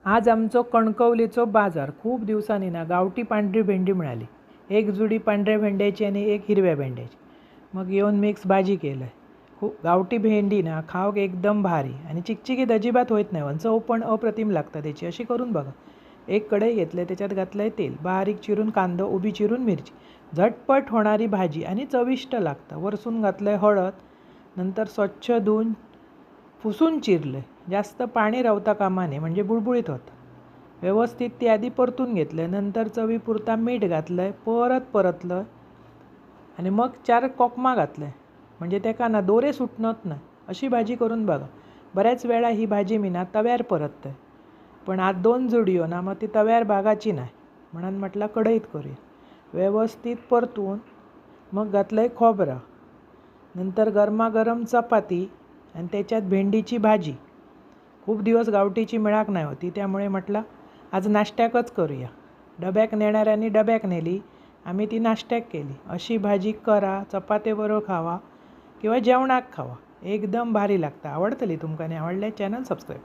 आज आमचो कणकवलीचो बाजार खूप दिवसांनी ना गावठी पांढरी भेंडी मिळाली। एक जुडी पांढऱ्या भेंड्याची आणि एक हिरव्या भेंड्याची। मग येऊन मिक्स भाजी केलं। खूप गावठी भेंडी ना खावक एकदम भारी आणि चिकचिकीत अजिबात होत नाही वन, चव पण अप्रतिम लागतं त्याची। अशी करून बघा। एक कढई घेतले, त्याच्यात घातलंय तेल, बारीक चिरून कांदा, उभी चिरून मिरची, झटपट होणारी भाजी आणि चविष्ट लागतं। वरसून घातलंय हळद, नंतर स्वच्छ धुवून पुसून चिरले, जास्त पाणी रावता कामा नये म्हणजे बुळबुळीत होतं। व्यवस्थित ती आधी परतून घेतलं, नंतर चवीपुरता मीठ घातलं, परतलं आणि मग 4 कोकमा घातले म्हणजे त्याका ना दोरे सुटणत नाही। अशी भाजी करून बघा। बऱ्याच वेळा ही भाजी मी ना तव्यावर परतते, पण आज 2 जुडियो ना मग ती तव्यावर भागाची नाही, म्हणून म्हटलं कढईत करूया। व्यवस्थित परतून मग घातलंय खोबरं, नंतर गरमागरम चपाती आणि त्याच्यात भेंडीची भाजी। खूप दिवस गावठीची मिळाक नाही होती, त्यामुळे म्हटलं आज नाश्त्याकच करूया। डब्याक नेणाऱ्यांनी डब्याक नेली, आम्ही ती नाश्त्याक केली। अशी भाजी करा, चपातीबरोबर खावा किंवा जेवणाक खावा, एकदम भारी लागतं। आवडतली तुमका? आणि आवडल्यास चॅनल सबस्क्राईब।